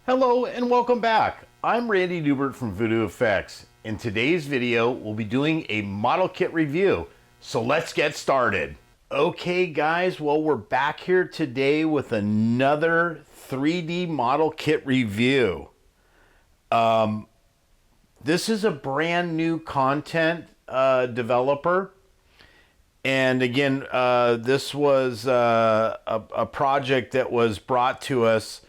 Hello and welcome back. I'm Randy Newbert from VoodooFX. In today's video, we'll be doing a model kit review. So let's get started. Okay guys, well we're back here today with another 3D model kit review. This is a brand new content developer. And again, this was a project that was brought to us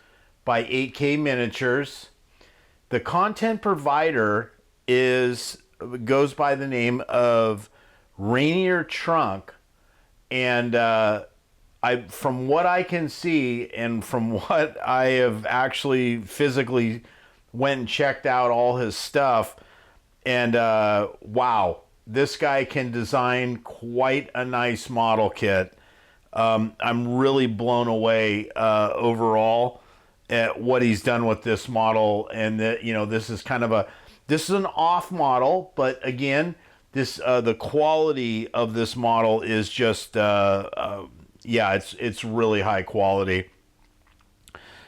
by 8K Miniatures. The content provider goes by the name of Rainier Trunk, and from what I can see and from what I have actually physically went and checked out all his stuff, and wow, this guy can design quite a nice model kit. I'm really blown away overall at what he's done with this model, and that, you know, this is an off model, but again, this the quality of this model is just yeah, it's really high quality.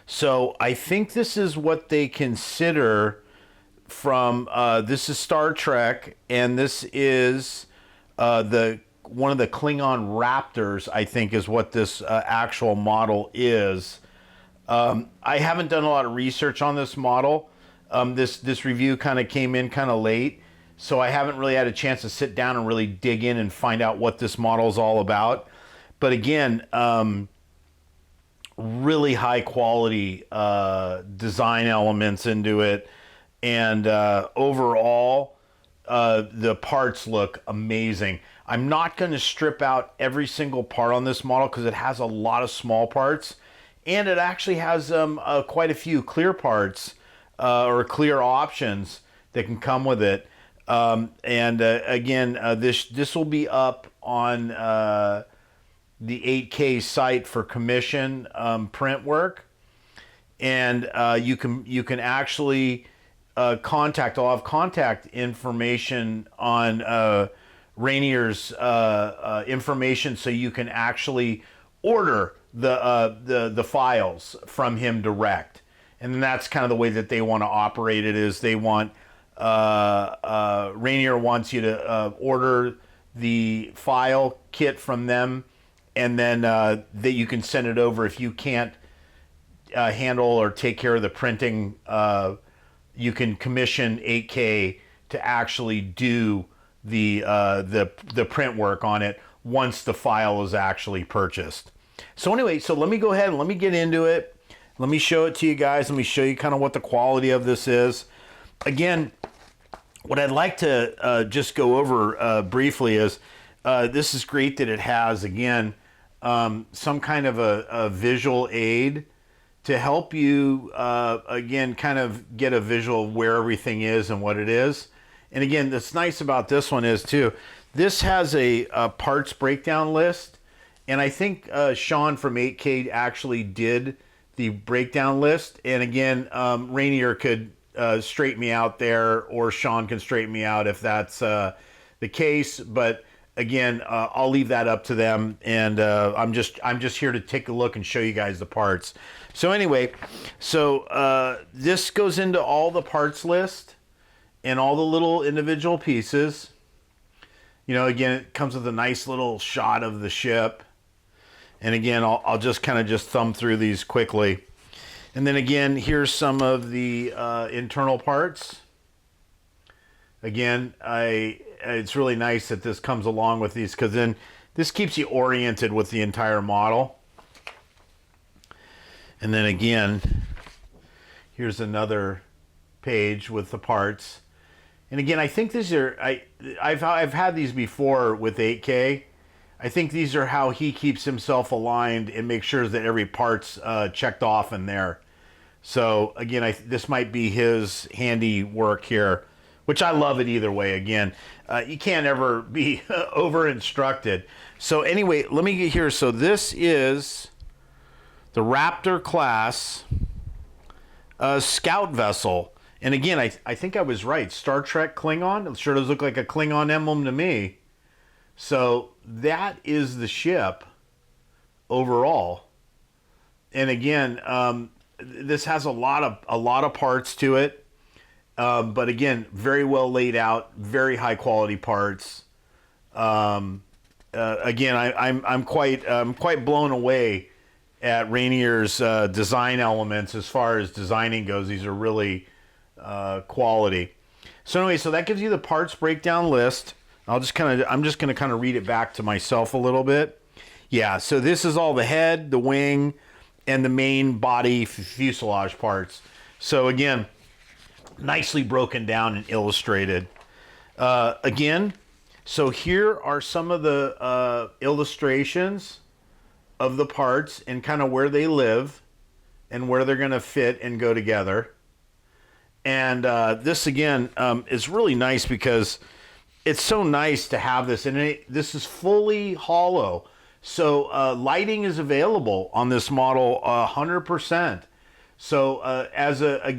So I think this is what they consider from this is Star Trek, and this is one of the Klingon Raptors, I think, is what this actual model is. I haven't done a lot of research on this model. This review kind of came in kind of late, so I haven't really had a chance to sit down and really dig in and find out what this model is all about. But again, really high quality design elements into it, and overall, the parts look amazing. I'm not going to strip out every single part on this model because it has a lot of small parts. And it actually has quite a few clear parts or clear options that can come with it. Again, this will be up on the 8K site for commission print work, and you can actually contact. I'll have contact information on Rainier's information, so you can actually order the files from him direct. And then that's kind of the way that they want to operate it. Is they want Rainier wants you to order the file kit from them, and then that you can send it over. If you can't handle or take care of the printing, you can commission 8K to actually do the print work on it once the file is actually purchased. So anyway, so let me go ahead and let me get into it. Let me show it to you guys. Let me show you kind of what the quality of this is. Again, what I'd like to just go over briefly is this is great that it has, again, some kind of a visual aid to help you, again, kind of get a visual of where everything is and what it is. And again, what's nice about this one is, too, this has a parts breakdown list. And I think Sean from 8K actually did the breakdown list. And again, Rainier could straighten me out there, or Sean can straighten me out if that's the case. But again, I'll leave that up to them. And I'm just here to take a look and show you guys the parts. So anyway, so this goes into all the parts list and all the little individual pieces. You know, again, it comes with a nice little shot of the ship. And again, I'll just kind of just thumb through these quickly. And then again, here's some of the internal parts. Again, it's really nice that this comes along with these, because then this keeps you oriented with the entire model. And then again, here's another page with the parts. And again, I think these are, I've had these before with 8K. I think these are how he keeps himself aligned and makes sure that every part's checked off in there. So again, this might be his handy work here, which I love it either way. Again, you can't ever be over instructed. So anyway, let me get here. So this is the Raptor class scout vessel. And again, I think I was right. Star Trek Klingon. It sure does look like a Klingon emblem to me. So that is the ship overall. And again, this has a lot of parts to it, but again, very well laid out, very high quality parts. Again, I'm quite blown away at Rainier's design elements as far as designing goes. These are really quality. So anyway, so that gives you the parts breakdown list. I'm just going to kind of read it back to myself a little bit. Yeah, so this is all the head, the wing, and the main body fuselage parts. So again, nicely broken down and illustrated. Again, so here are some of the illustrations of the parts and kind of where they live and where they're going to fit and go together. And this, again, is really nice because it's so nice to have this. And this is fully hollow. So lighting is available on this model 100%. So as a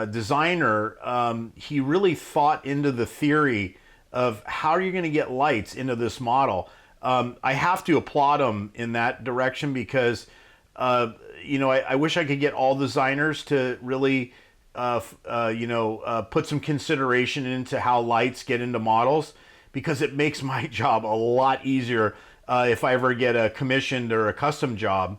designer, he really thought into the theory of how you're going to get lights into this model. I have to applaud him in that direction because, I wish I could get all designers to really, put some consideration into how lights get into models, because it makes my job a lot easier if I ever get a commissioned or a custom job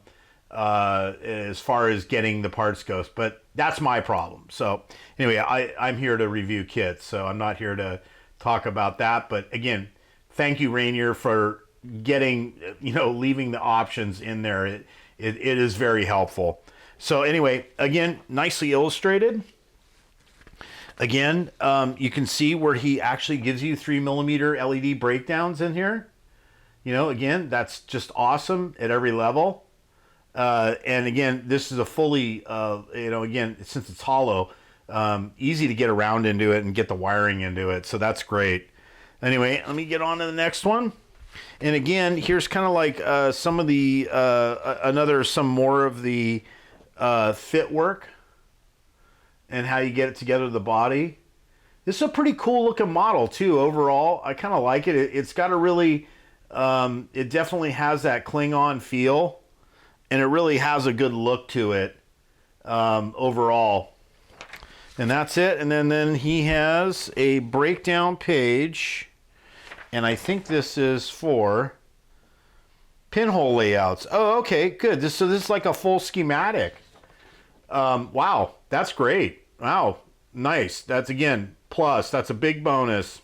as far as getting the parts goes. But that's my problem. So anyway, I'm here to review kits, so I'm not here to talk about that. But again, thank you, Rainier, for getting, leaving the options in there. It is very helpful. So anyway, again, nicely illustrated. Again, you can see where he actually gives you 3mm LED breakdowns in here. Again, that's just awesome at every level. And again, this is a fully, again, since it's hollow, easy to get around into it and get the wiring into it. So that's great. Anyway, let me get on to the next one. And again, here's kind of like some of the, some more of the fit work and how you get it together, the body. This is a pretty cool looking model too, overall. I kind of like it. It's got a really, it definitely has that Klingon feel, and it really has a good look to it overall. And that's it. And then he has a breakdown page, and I think this is for pinhole layouts. Oh, okay, good. So this is like a full schematic. Wow, that's great. Wow, nice. That's, again, plus. That's a big bonus.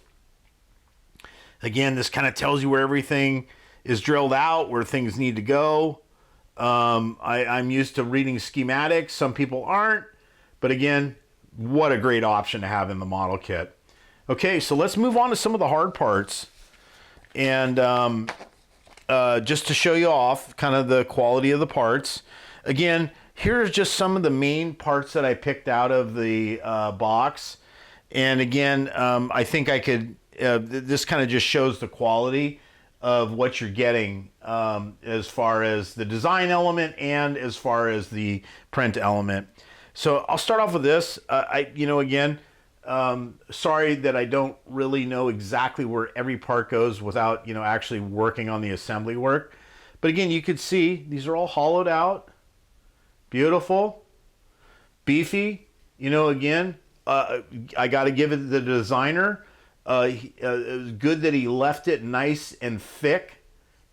Again, this kind of tells you where everything is drilled out, where things need to go. I'm used to reading schematics. Some people aren't. But again, what a great option to have in the model kit. Okay, so let's move on to some of the hard parts. And just to show you off kind of the quality of the parts. Again, here's just some of the main parts that I picked out of the box. And again, I think I could, this kind of just shows the quality of what you're getting as far as the design element and as far as the print element. So I'll start off with this. Sorry that I don't really know exactly where every part goes without, actually working on the assembly work. But again, you could see these are all hollowed out. Beautiful, beefy. Again, I got to give it to the designer. It was good that he left it nice and thick,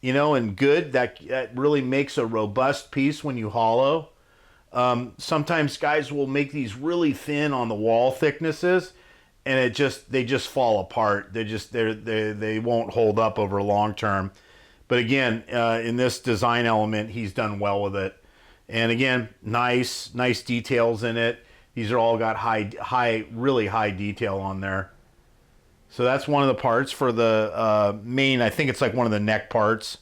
and good. That really makes a robust piece when you hollow. Sometimes guys will make these really thin on the wall thicknesses, and they just fall apart. They won't hold up over long term. But again, in this design element, he's done well with it. And again, nice details in it. These are all got really high detail on there. So that's one of the parts for the main. I think it's like one of the neck parts.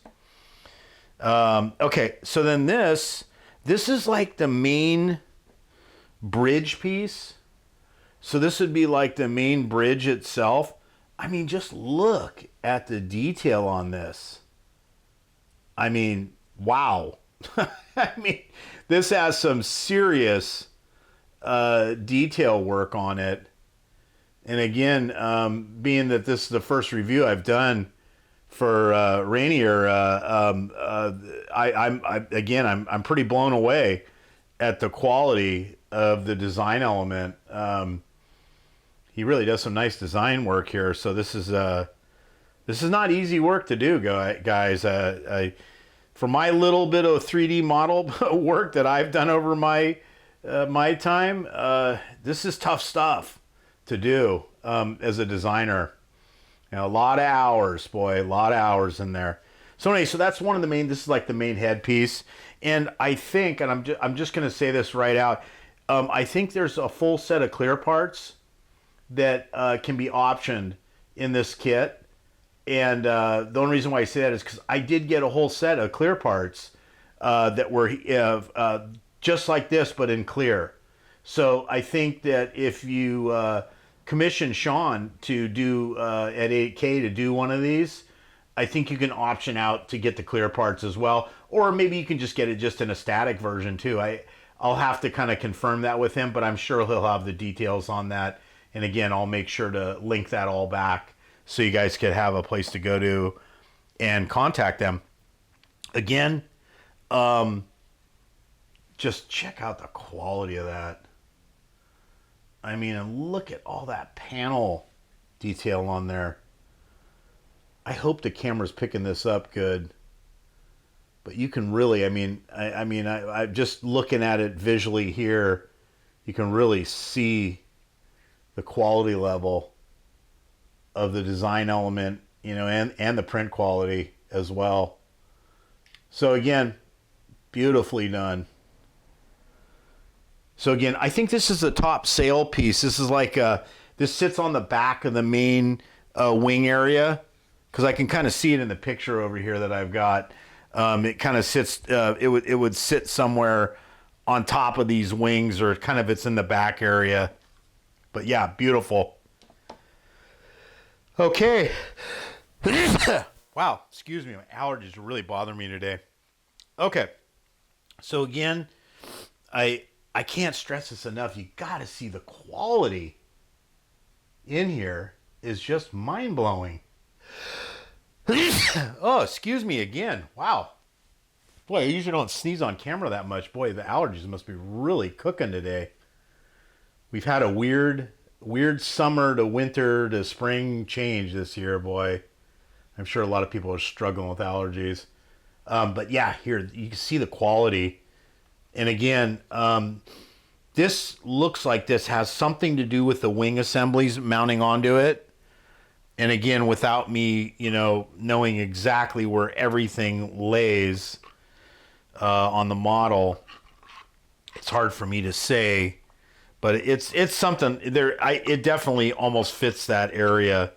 Okay, so then this is like the main bridge piece. So this would be like the main bridge itself. I mean, just look at the detail on this. I mean, wow. I mean, this has some serious detail work on it. And again, being that this is the first review I've done for Rainier, I'm pretty blown away at the quality of the design element. He really does some nice design work here. So this is not easy work to do, guys. For my little bit of 3D model work that I've done over my time, this is tough stuff to do as a designer. You know, a lot of hours, boy, a lot of hours in there. So anyway, so that's one of the main. This is like the main headpiece, and I think, and I'm just going to say this right out. I think there's a full set of clear parts that can be optioned in this kit. And the only reason why I say that is because I did get a whole set of clear parts that were just like this, but in clear. So I think that if you commission Sean to do at 8K to do one of these, I think you can option out to get the clear parts as well. Or maybe you can just get it just in a static version too. I'll have to kind of confirm that with him, but I'm sure he'll have the details on that. And again, I'll make sure to link that all back so you guys could have a place to go to and contact them. Again, just check out the quality of that. I mean, and look at all that panel detail on there. I hope the camera's picking this up good. But you can really, I just looking at it visually here, you can really see the quality level of the design element, you know, and the print quality as well. So again, beautifully done. So again, I think this is the top sail piece. This is like this sits on the back of the main wing area, because I can kind of see it in the picture over here that I've got. It kind of sits. It would sit somewhere on top of these wings, or kind of it's in the back area. But yeah, beautiful. Okay. Wow, excuse me. My allergies are really bothering me today. Okay. So again, I can't stress this enough. You got to see the quality in here is just mind-blowing. Oh, excuse me again. Wow. Boy, I usually don't sneeze on camera that much. Boy, the allergies must be really cooking today. We've had a weird summer to winter to spring change this year, boy. I'm sure a lot of people are struggling with allergies. But yeah, here, you can see the quality. And again, this looks like this has something to do with the wing assemblies mounting onto it. And again, without me, you know, knowing exactly where everything lays on the model, it's hard for me to say. But it's something there. It definitely almost fits that area.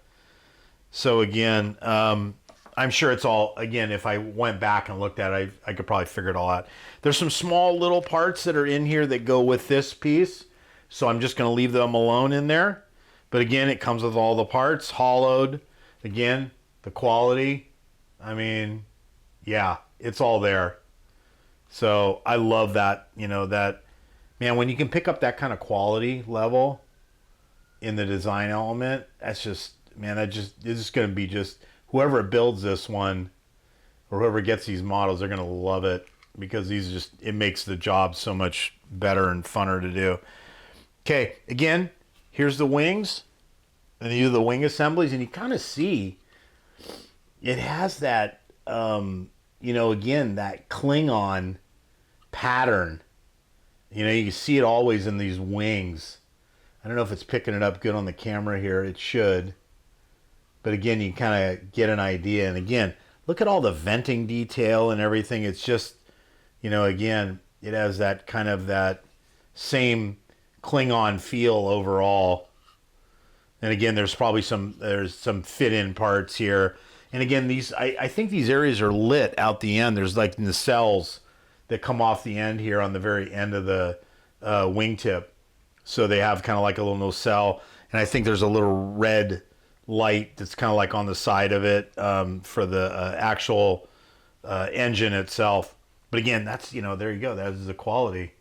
So again, I'm sure it's all, again, if I went back and looked at it, I could probably figure it all out. There's some small little parts that are in here that go with this piece. So I'm just going to leave them alone in there. But again, it comes with all the parts, hollowed. Again, the quality. I mean, yeah, it's all there. So I love that, you know, that, man, when you can pick up that kind of quality level in the design element, that's just, man, it's just going to be just, whoever builds this one or whoever gets these models, they're going to love it, because these just, it makes the job so much better and funner to do. Okay, again, here's the wings, and you do the wing assemblies, and you kind of see it has that, you know, again, that Klingon pattern. You know, you can see it always in these wings. I don't know if it's picking it up good on the camera here. It should. But again, you kind of get an idea. And again, look at all the venting detail and everything. It's just, you know, again, it has that kind of that same Klingon feel overall. And again, there's probably some fit-in parts here. And again, these I think these areas are lit out the end. There's like nacelles that come off the end here on the very end of the wingtip. So they have kind of like a little nacelle. And I think there's a little red light that's kind of like on the side of it for the actual engine itself. But again, that's, you know, there you go. That is the quality.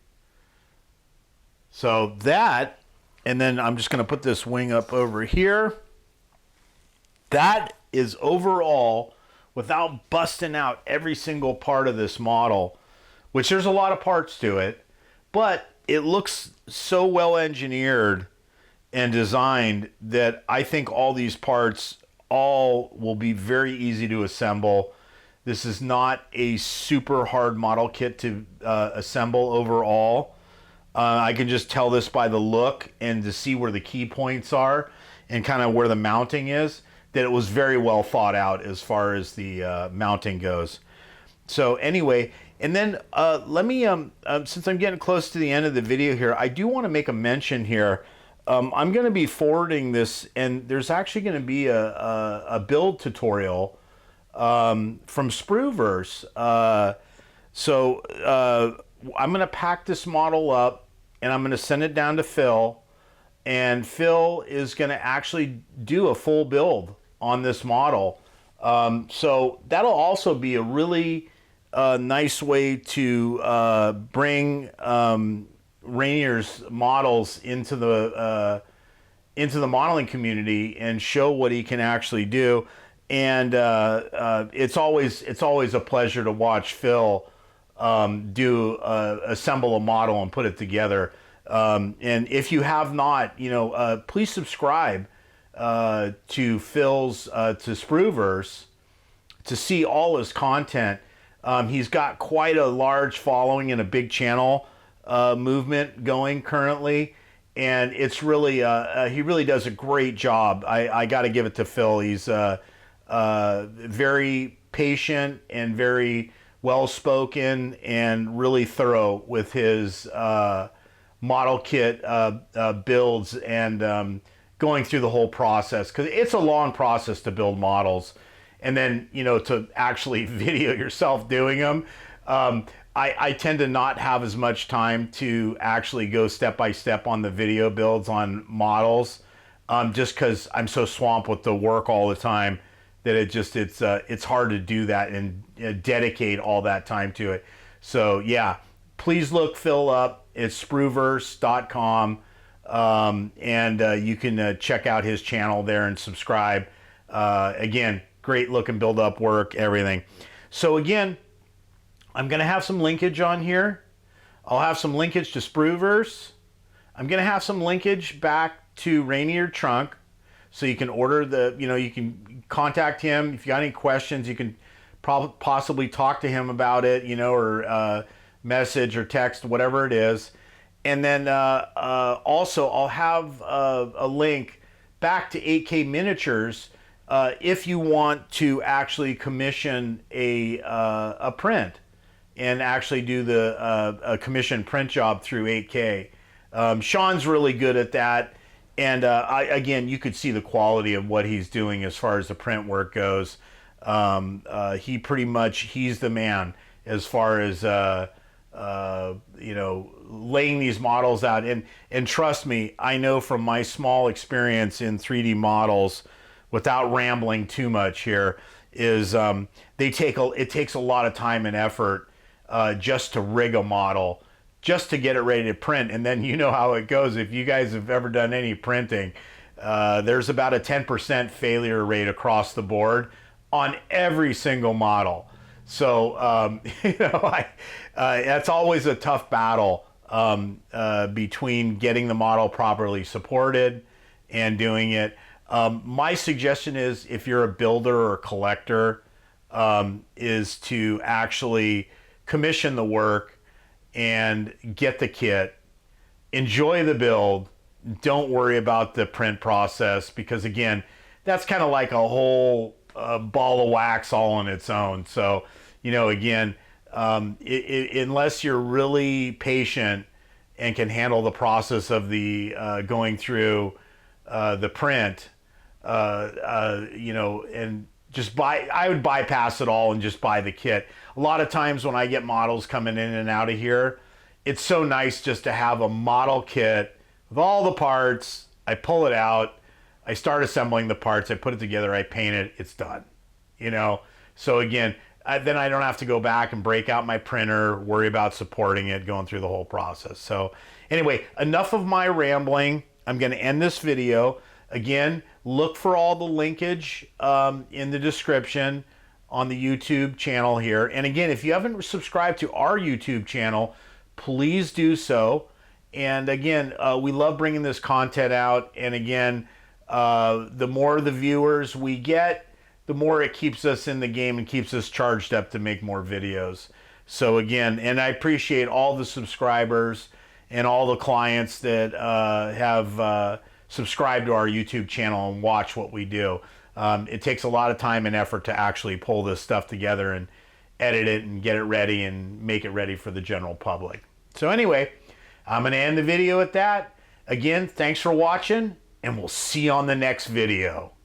So that, and then I'm just going to put this wing up over here. That is overall, without busting out every single part of this model, which there's a lot of parts to it, but it looks so well engineered and designed that I think all these parts all will be very easy to assemble. This is not a super hard model kit to assemble overall. I can just tell this by the look and to see where the key points are and kind of where the mounting is, that it was very well thought out as far as the mounting goes. So anyway, and then let me, since I'm getting close to the end of the video here, I do want to make a mention here. I'm going to be forwarding this, and there's actually going to be a build tutorial from Sprueverse. I'm going to pack this model up, and I'm going to send it down to Phil, and Phil is going to actually do a full build on this model. So that'll also be a really nice way to bring Rainier's models into the modeling community and show what he can actually do. And it's always a pleasure to watch Phil assemble a model and put it together. And if you have not, please subscribe to Phil's to Sprueverse to see all his content. He's got quite a large following and a big channel movement going currently, and it's really he really does a great job. I got to give it to Phil. He's very patient and very well spoken and really thorough with his model kit builds and going through the whole process, because it's a long process to build models, and then to actually video yourself doing them. I tend to not have as much time to actually go step by step on the video builds on models, just because I'm so swamped with the work all the time that it's hard to do that and dedicate all that time to it. So yeah, please look Phil up. It's sprueverse.com, and you can check out his channel there and subscribe. Again, great looking build up work, everything. So again, I'm going to have some linkage on here. I'll have some linkage to Sprueverse. I'm going to have some linkage back to Rainier Trunk, so you can order you can contact him. If you got any questions, you can possibly talk to him about it, or message or text, whatever it is. And then also I'll have a link back to 8K Miniatures if you want to actually commission a print and actually do a commission print job through 8K. Sean's really good at that. And again, you could see the quality of what he's doing as far as the print work goes. He's the man as far as, laying these models out. And trust me, I know from my small experience in 3D models, without rambling too much here, is it takes a lot of time and effort just to rig a model, just to get it ready to print. And then you know how it goes. If you guys have ever done any printing, there's about a 10% failure rate across the board on every single model. So, that's always a tough battle between getting the model properly supported and doing it. My suggestion is, if you're a builder or a collector, is to actually commission the work and get the kit, enjoy the build, don't worry about the print process, because again, that's kind of like a whole ball of wax all on its own. So, again, unless you're really patient and can handle the process of the going through the print, and just I would bypass it all and just buy the kit. A lot of times when I get models coming in and out of here, it's so nice just to have a model kit with all the parts. I pull it out, I start assembling the parts, I put it together, I paint it, it's done. So again, then I don't have to go back and break out my printer, worry about supporting it, going through the whole process. So anyway, enough of my rambling. I'm going to end this video. Again, look for all the linkage in the description on the YouTube channel here. And again, if you haven't subscribed to our YouTube channel, please do so. And again, we love bringing this content out. And again, the more the viewers we get, the more it keeps us in the game and keeps us charged up to make more videos. So again, and I appreciate all the subscribers and all the clients that have subscribed to our YouTube channel and watch what we do. It takes a lot of time and effort to actually pull this stuff together and edit it and get it ready and make it ready for the general public. So anyway, I'm going to end the video at that. Again, thanks for watching, and we'll see you on the next video.